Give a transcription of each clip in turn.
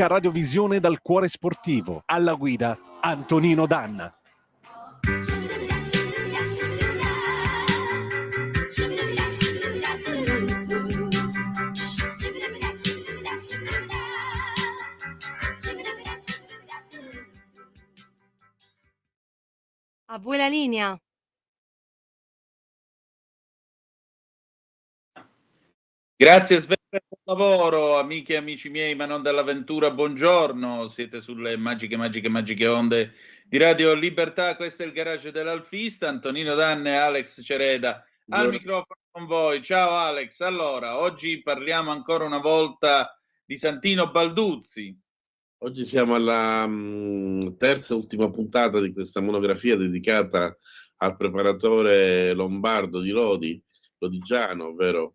Radiovisione dal cuore sportivo. Alla guida Antonino Danna. A voi la linea. Grazie Sven per il lavoro, amiche e amici miei, ma non dell'avventura, buongiorno, siete sulle magiche onde di Radio Libertà, questo è il garage dell'Alfista, Antonino Danne e Alex Cereda al microfono con voi. Ciao Alex, allora, oggi parliamo ancora una volta di Santino Balduzzi. Oggi siamo alla terza e ultima puntata di questa monografia dedicata al preparatore lombardo di Lodi, lodigiano, ovvero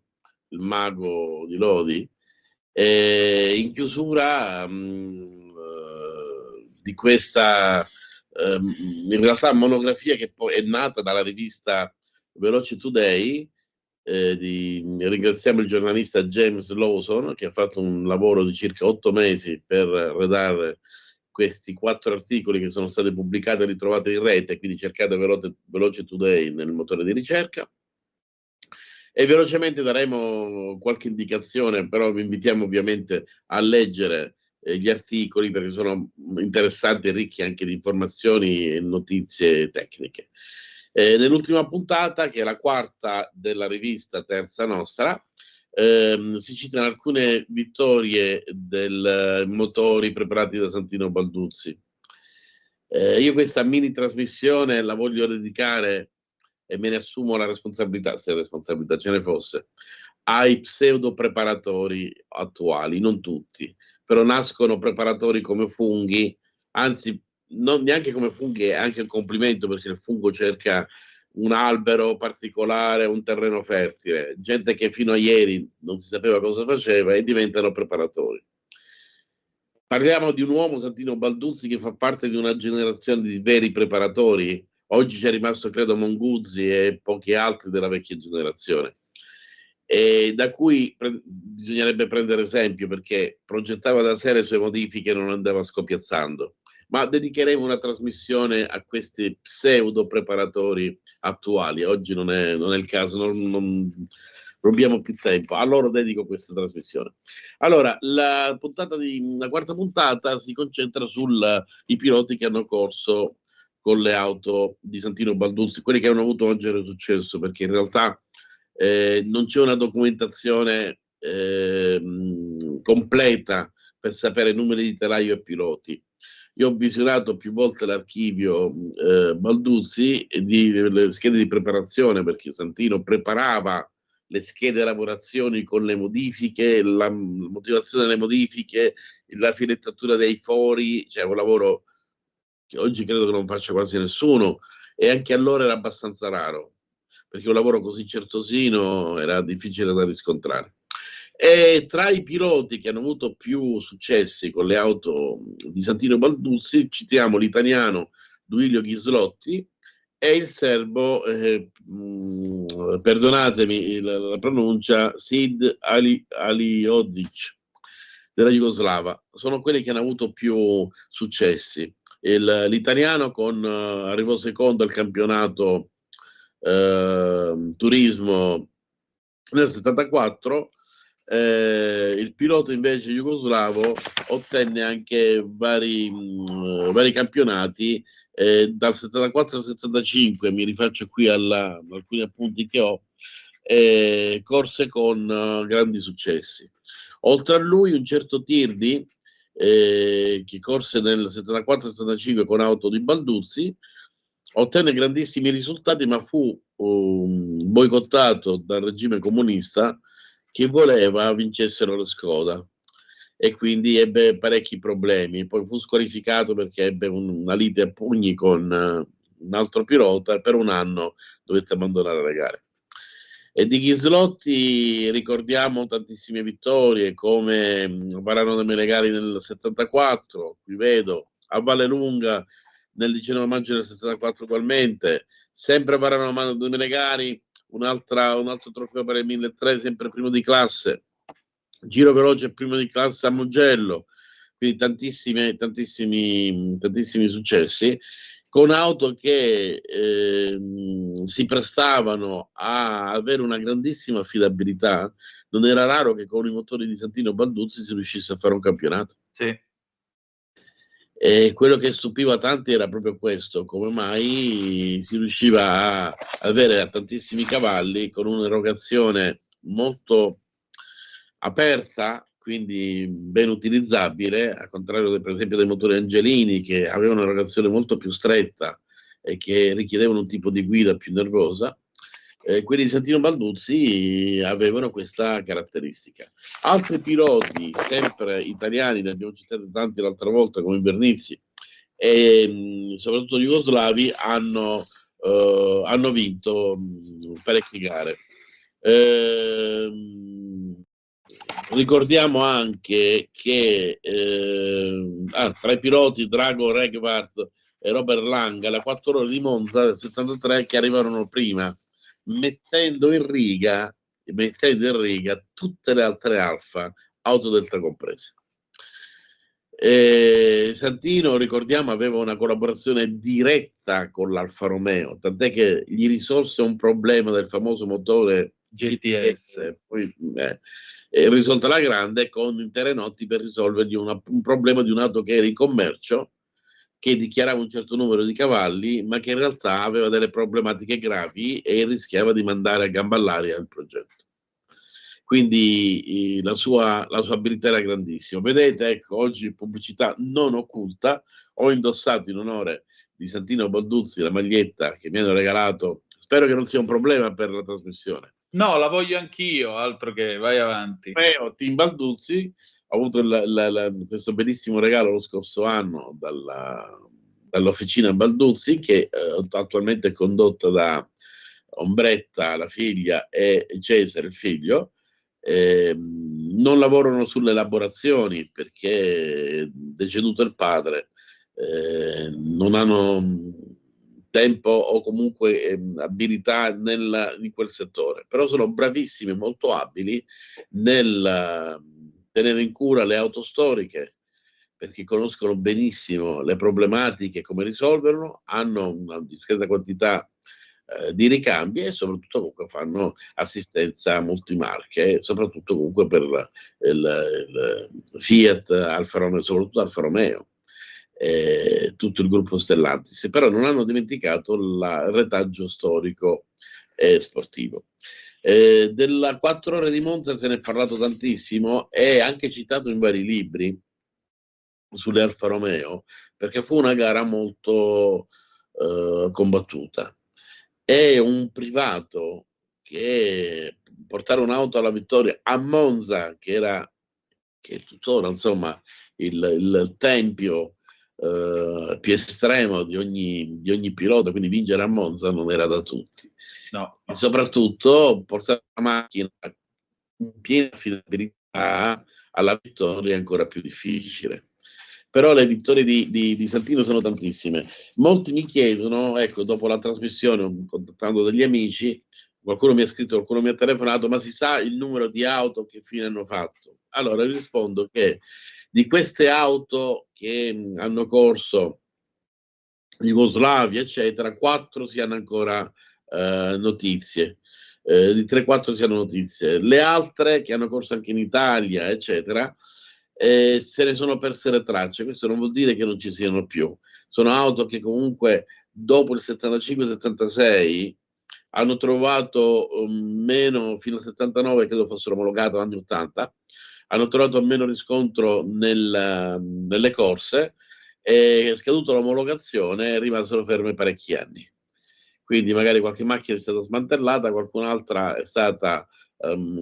il mago di Lodi, e in chiusura di questa in realtà monografia che poi è nata dalla rivista Veloce Today. Ringraziamo il giornalista James Lawson che ha fatto un lavoro di circa 8 mesi per redare questi 4 articoli che sono stati pubblicati e ritrovati in rete, quindi cercate Veloce Today nel motore di ricerca. E velocemente daremo qualche indicazione, però vi invitiamo ovviamente a leggere gli articoli perché sono interessanti e ricchi anche di informazioni e notizie tecniche. Nell'ultima puntata, che è la quarta della rivista terza nostra, si citano alcune vittorie del motori preparati da Santino Balduzzi. Io questa mini trasmissione la voglio dedicare, e me ne assumo la responsabilità, se responsabilità ce ne fosse, ai pseudo preparatori attuali, non tutti, però nascono preparatori come funghi, anzi non neanche come funghi, è anche un complimento perché il fungo cerca un albero particolare, un terreno fertile, gente che fino a ieri non si sapeva cosa faceva e diventano preparatori. Parliamo di un uomo, Santino Balduzzi, che fa parte di una generazione di veri preparatori. Oggi c'è rimasto, credo, Monguzzi e pochi altri della vecchia generazione, e da cui bisognerebbe prendere esempio perché progettava da sé le sue modifiche e non andava scopiazzando. Ma dedicheremo una trasmissione a questi pseudo preparatori attuali. Oggi non è il caso, non rubiamo più tempo. A loro dedico questa trasmissione. Allora, la quarta puntata si concentra sui piloti che hanno corso con le auto di Santino Balduzzi, quelli che hanno avuto maggiore successo, perché in realtà non c'è una documentazione completa per sapere numeri di telaio e piloti. Io ho visionato più volte l'archivio Balduzzi di le schede di preparazione, perché Santino preparava le schede lavorazioni con le modifiche, la motivazione delle modifiche, la filettatura dei fori, cioè un lavoro che oggi credo che non faccia quasi nessuno, e anche allora era abbastanza raro, perché un lavoro così certosino era difficile da riscontrare. E tra i piloti che hanno avuto più successi con le auto di Santino Balduzzi citiamo l'italiano Duilio Ghislotti e il serbo, perdonatemi la pronuncia, Sid Aliodzic della Jugoslava. Sono quelli che hanno avuto più successi. L'italiano arrivò secondo al campionato turismo nel 74, il pilota invece jugoslavo ottenne anche vari campionati dal 74 al 75, mi rifaccio qui alcuni appunti che ho, corse con grandi successi. Oltre a lui un certo Tirdi che corse nel 74-75 con auto di Balduzzi, ottenne grandissimi risultati, ma fu boicottato dal regime comunista che voleva vincessero le Skoda e quindi ebbe parecchi problemi. Poi fu squalificato perché ebbe una lite a pugni con un altro pilota e per un anno dovette abbandonare le gare. E di Ghislotti ricordiamo tantissime vittorie come Varano de Melegari nel 74, qui vedo, a Vallelunga nel 19 maggio del 74 ugualmente, sempre Varano de Melegari, un altro trofeo per il 1003, sempre primo di classe, Giro Veloce primo di classe a Mugello, quindi tantissimi successi, con auto che si prestavano a avere una grandissima affidabilità. Non era raro che con i motori di Santino Balduzzi si riuscisse a fare un campionato. Sì. E quello che stupiva tanti era proprio questo, come mai si riusciva a avere tantissimi cavalli con un'erogazione molto aperta, quindi ben utilizzabile, al contrario per esempio dei motori Angelini che avevano un'erogazione molto più stretta e che richiedevano un tipo di guida più nervosa. Quelli di Santino Balduzzi avevano questa caratteristica. Altri piloti, sempre italiani, ne abbiamo citati tanti l'altra volta, come Vernizzi, e soprattutto jugoslavi, hanno vinto parecchie gare. Ricordiamo anche che tra i piloti Drago Regvard e Robert Lang alle 4 ore di Monza del 73 che arrivarono prima, mettendo in riga tutte le altre Alfa, auto Delta comprese. Santino, ricordiamo, aveva una collaborazione diretta con l'Alfa Romeo, tant'è che gli risolse un problema del famoso motore GTS, poi risolta la grande con intere notti per risolvergli un problema di un'auto che era in commercio, che dichiarava un certo numero di cavalli, ma che in realtà aveva delle problematiche gravi e rischiava di mandare a gamba all'aria il progetto. Quindi la sua abilità era grandissima. Vedete, ecco, oggi pubblicità non occulta, ho indossato in onore di Santino Balduzzi la maglietta che mi hanno regalato, spero che non sia un problema per la trasmissione. No, la voglio anch'io, altro che vai avanti. Team Balduzzi, ho avuto questo bellissimo regalo lo scorso anno dall'officina Balduzzi, che attualmente è condotta da Ombretta, la figlia, e Cesare, il figlio. Non lavorano sulle elaborazioni perché deceduto il padre non hanno tempo o comunque abilità in quel settore, però sono bravissimi, molto abili nel tenere in cura le auto storiche, perché conoscono benissimo le problematiche, come risolverlo, hanno una discreta quantità di ricambi e soprattutto comunque fanno assistenza multimarche, soprattutto comunque per il Fiat, Alfa Romeo, soprattutto Alfa Romeo, tutto il gruppo Stellantis, però non hanno dimenticato il retaggio storico e sportivo. Della 4 ore di Monza se ne è parlato tantissimo, è anche citato in vari libri sulle Alfa Romeo, perché fu una gara molto combattuta. È un privato che portare un'auto alla vittoria a Monza, che è tuttora insomma il tempio più estremo di ogni pilota, quindi vincere a Monza non era da tutti. No. E soprattutto portare la macchina in piena affidabilità alla vittoria è ancora più difficile. Però le vittorie di Santino sono tantissime. Molti mi chiedono, ecco, dopo la trasmissione, contattando degli amici, qualcuno mi ha scritto, qualcuno mi ha telefonato, ma si sa il numero di auto che fine hanno fatto? Allora rispondo che di queste auto che hanno corso Jugoslavia, eccetera, 4 si hanno ancora notizie. Di 3-4 si hanno notizie. Le altre che hanno corso anche in Italia, eccetera, se ne sono perse le tracce. Questo non vuol dire che non ci siano più. Sono auto che comunque dopo il 75-76 hanno trovato meno, fino al 79 credo fossero omologate, anni 80, hanno trovato meno riscontro nelle corse, è scaduta l'omologazione e rimasero ferme parecchi anni. Quindi magari qualche macchina è stata smantellata, qualcun'altra è stata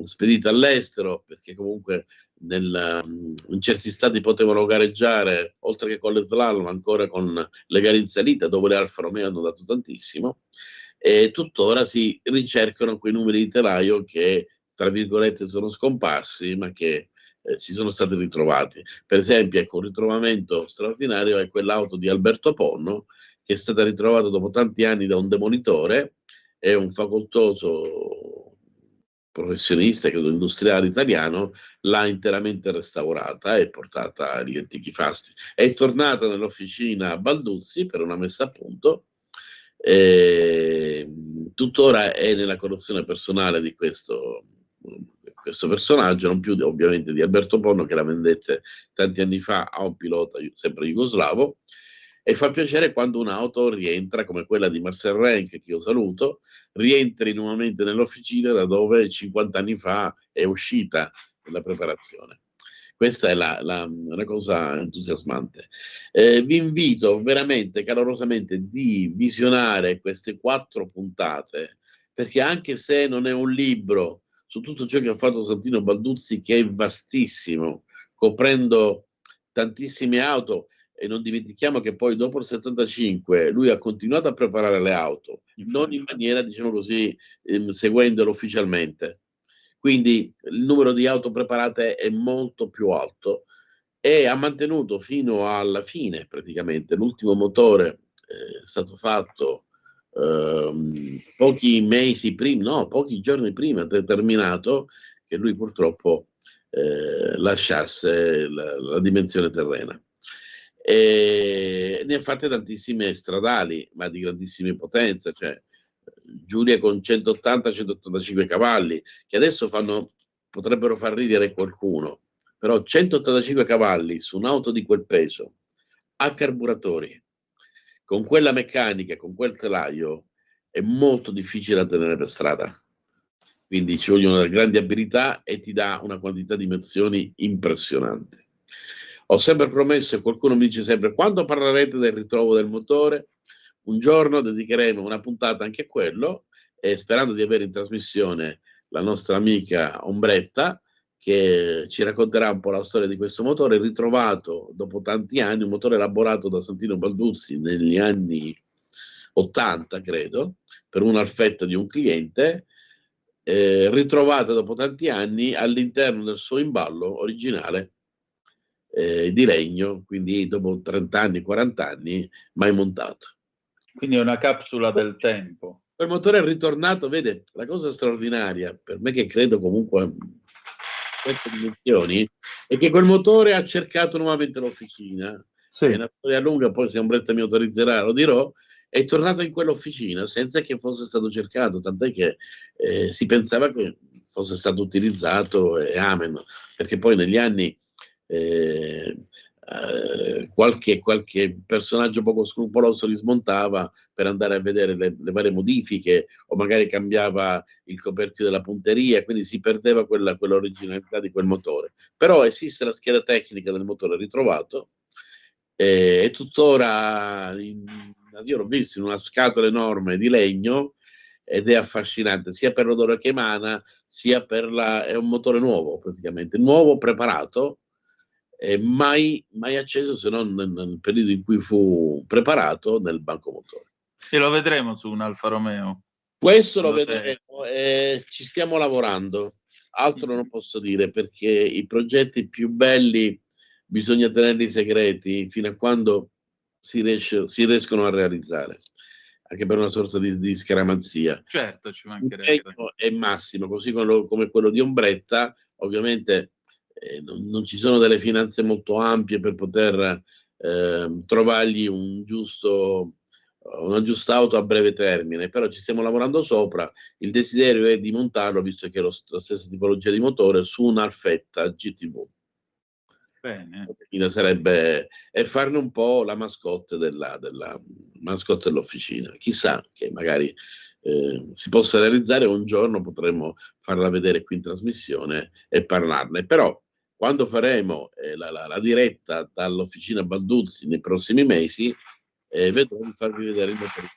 spedita all'estero, perché comunque in certi stati potevano gareggiare, oltre che con le slalom, ancora con le gare in salita, dove le Alfa Romeo hanno dato tantissimo, e tuttora si ricercano quei numeri di telaio che, tra virgolette, sono scomparsi, ma che si sono stati ritrovati. Per esempio, ecco, un ritrovamento straordinario è quell'auto di Alberto Ponno, che è stata ritrovata dopo tanti anni da un demolitore, è un facoltoso professionista, credo industriale italiano, l'ha interamente restaurata e portata agli antichi fasti. È tornata nell'officina Balduzzi per una messa a punto. Tuttora è nella collezione personale di questo personaggio, non più ovviamente di Alberto Ponno, che la vendette tanti anni fa a un pilota sempre jugoslavo. E fa piacere quando un'auto rientra, come quella di Marcel Renck, che io saluto, rientri nuovamente nell'officina da dove 50 anni fa è uscita la preparazione. Questa è una cosa entusiasmante. Vi invito veramente calorosamente di visionare queste 4 puntate, perché anche se non è un libro su tutto ciò che ha fatto Santino Balduzzi, che è vastissimo, coprendo tantissime auto, e non dimentichiamo che poi dopo il 75 lui ha continuato a preparare le auto, non in maniera, diciamo così, seguendolo ufficialmente. Quindi il numero di auto preparate è molto più alto e ha mantenuto fino alla fine praticamente. L'ultimo motore è stato fatto pochi mesi prima, no, pochi giorni prima, terminato, che lui purtroppo lasciasse la dimensione terrena. E ne ha fatte tantissime stradali, ma di grandissime potenze, cioè Giulia con 180-185 cavalli, che adesso potrebbero far ridere qualcuno, però 185 cavalli su un'auto di quel peso, a carburatori, con quella meccanica, con quel telaio, è molto difficile da tenere per strada. Quindi ci vogliono delle grandi abilità e ti dà una quantità di emozioni impressionante. Ho sempre promesso, e qualcuno mi dice sempre, quando parlerete del ritrovo del motore, un giorno dedicheremo una puntata anche a quello, e sperando di avere in trasmissione la nostra amica Ombretta, che ci racconterà un po' la storia di questo motore ritrovato dopo tanti anni, un motore elaborato da Santino Balduzzi negli anni 80, credo, per un'alfetta di un cliente, ritrovata dopo tanti anni all'interno del suo imballo originale di legno, quindi dopo 30 anni, 40 anni, mai montato. Quindi è una capsula del tempo. Quel motore è ritornato, vede, la cosa straordinaria, per me che credo comunque a queste dimensioni, è che quel motore ha cercato nuovamente l'officina. Sì. È una storia lunga, poi se Ombretta mi autorizzerà lo dirò, è tornato in quell'officina senza che fosse stato cercato, tant'è che si pensava che fosse stato utilizzato e amen, perché poi negli anni qualche personaggio poco scrupoloso li smontava per andare a vedere le varie modifiche, o magari cambiava il coperchio della punteria, quindi si perdeva quell'originalità di quel motore. Però esiste la scheda tecnica del motore ritrovato, e tuttora io l'ho visto in una scatola enorme di legno, ed è affascinante sia per l'odore che emana, sia è un motore nuovo, praticamente nuovo, preparato, mai acceso se non nel periodo in cui fu preparato nel banco motore. E lo vedremo su un Alfa Romeo. Questo lo vedremo, ci stiamo lavorando, altro non posso dire, perché i progetti più belli bisogna tenerli segreti fino a quando si riescono a realizzare, anche per una sorta di scaramanzia. Certo, ci mancherebbe. È massimo, così come quello di Ombretta, ovviamente non ci sono delle finanze molto ampie per poter trovargli una giusta auto a breve termine, però ci stiamo lavorando sopra. Il desiderio è di montarlo, visto che è la stessa tipologia di motore, su un'Alfetta GTV. Bene. Sarebbe, e farne un po' la mascotte della mascotte dell'officina. Chissà che magari si possa realizzare, un giorno potremmo farla vedere qui in trasmissione e parlarne. Però quando faremo la diretta dall'officina Balduzzi nei prossimi mesi, vedrò di farvi vedere il motore.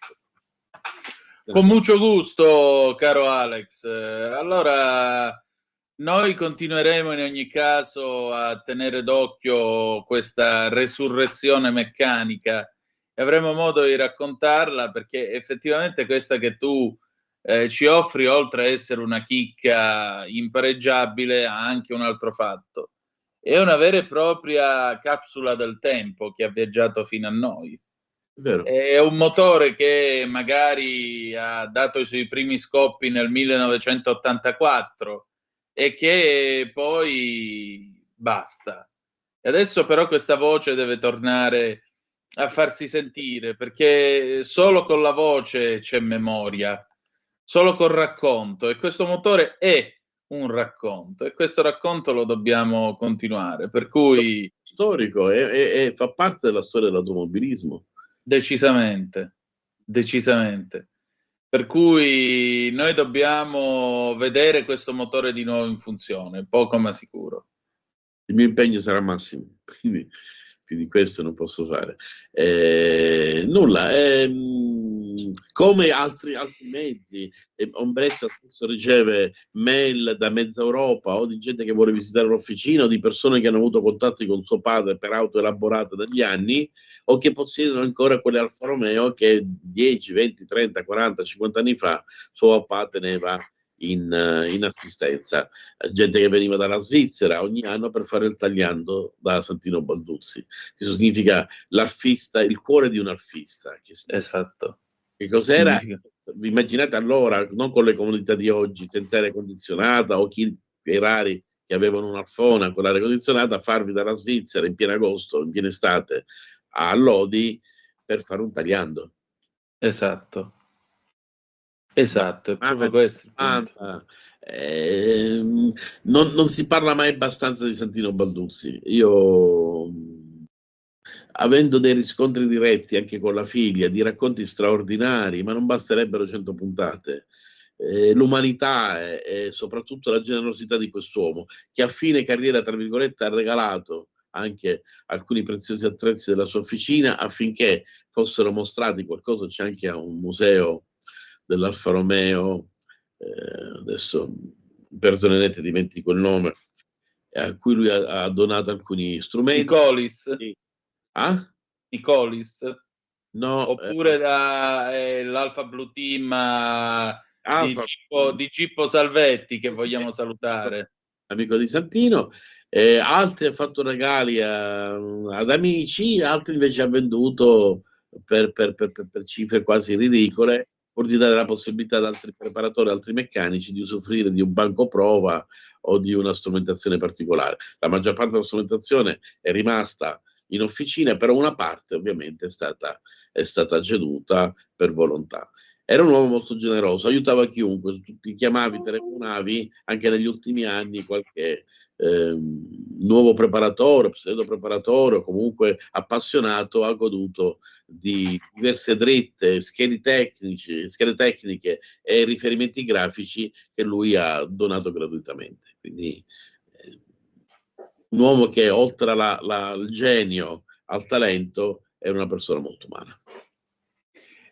Con mucho gusto, caro Alex. Allora, noi continueremo in ogni caso a tenere d'occhio questa resurrezione meccanica e avremo modo di raccontarla, perché effettivamente questa che tu ci offri, oltre a essere una chicca impareggiabile, ha anche un altro fatto. È una vera e propria capsula del tempo che ha viaggiato fino a noi. Vero. È un motore che magari ha dato i suoi primi scoppi nel 1984 e che poi basta. E adesso però questa voce deve tornare a farsi sentire, perché solo con la voce c'è memoria, solo col racconto, e questo motore è un racconto, e questo racconto lo dobbiamo continuare, per cui Storico e fa parte della storia dell'automobilismo. decisamente, decisamente. Per cui noi dobbiamo vedere questo motore di nuovo in funzione, poco ma sicuro. Il mio impegno sarà massimo, quindi più di questo non posso fare. Nulla, come altri mezzi, Ombretta spesso riceve mail da mezza Europa o di gente che vuole visitare l'officina o di persone che hanno avuto contatti con suo padre per auto elaborate dagli anni o che possiedono ancora quelle Alfa Romeo che 10, 20, 30, 40, 50 anni fa suo papà teneva in assistenza, gente che veniva dalla Svizzera ogni anno per fare il tagliando da Santino Balduzzi. Questo significa l'arfista, il cuore di un arfista. Esatto. Che cos'era? Significa. Vi immaginate allora, non con le comodità di oggi, senza aria condizionata o quei rari che avevano un'Alfona con l'aria condizionata, farvi dalla Svizzera in pieno agosto, in piena estate, a Lodi per fare un tagliando. Esatto. Esatto, è proprio questo il punto. Non si parla mai abbastanza di Santino Balduzzi. Io, avendo dei riscontri diretti anche con la figlia, di racconti straordinari, ma non basterebbero 100 puntate. L'umanità e soprattutto la generosità di quest'uomo, che a fine carriera, tra virgolette, ha regalato anche alcuni preziosi attrezzi della sua officina affinché fossero mostrati. Qualcosa c'è anche a un museo dell'Alfa Romeo, adesso perdonerete, dimentico il nome, a cui lui ha donato alcuni strumenti. Nicolis. Ah? Nicolis. No, oppure l'Alfa Blue Team di Gippo Salvetti, che vogliamo salutare, amico di Santino. Altri ha fatto regali ad amici, altri invece ha venduto per cifre quasi ridicole, pur di dare la possibilità ad altri preparatori, altri meccanici di usufruire di un banco prova o di una strumentazione particolare. La maggior parte della strumentazione è rimasta in officina, però una parte ovviamente è stata ceduta per volontà. Era un uomo molto generoso, aiutava chiunque, ti chiamavi, telefonavi, anche negli ultimi anni qualche nuovo preparatore, pseudo preparatore o comunque appassionato ha goduto di diverse dritte, schede tecniche e riferimenti grafici che lui ha donato gratuitamente. Quindi un uomo che oltre al genio, al talento, è una persona molto umana.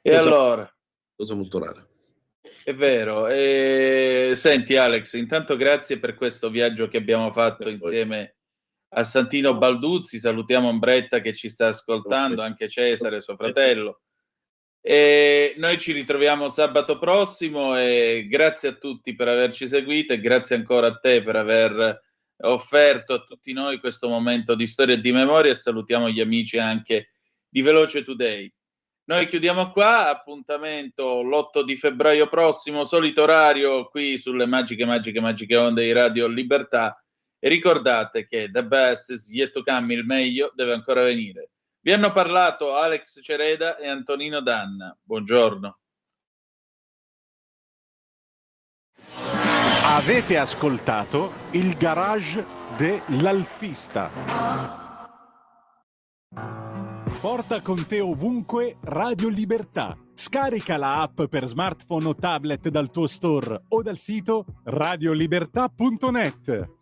E allora, cosa molto rara. È vero. Senti Alex, intanto grazie per questo viaggio che abbiamo fatto insieme a Santino Balduzzi. Salutiamo Ombretta che ci sta ascoltando, anche Cesare, suo fratello. E noi ci ritroviamo sabato prossimo e grazie a tutti per averci seguito e grazie ancora a te per aver offerto a tutti noi questo momento di storia e di memoria, e salutiamo gli amici anche di Veloce Today. Noi chiudiamo qua, appuntamento l'8 di febbraio prossimo, solito orario qui sulle magiche onde di Radio Libertà, e ricordate che the best is yet to come, il meglio deve ancora venire. Vi hanno parlato Alex Cereda e Antonino Danna. Buongiorno. Avete ascoltato il garage dell'Alfista. Porta con te ovunque Radio Libertà. Scarica la app per smartphone o tablet dal tuo store o dal sito radiolibertà.net.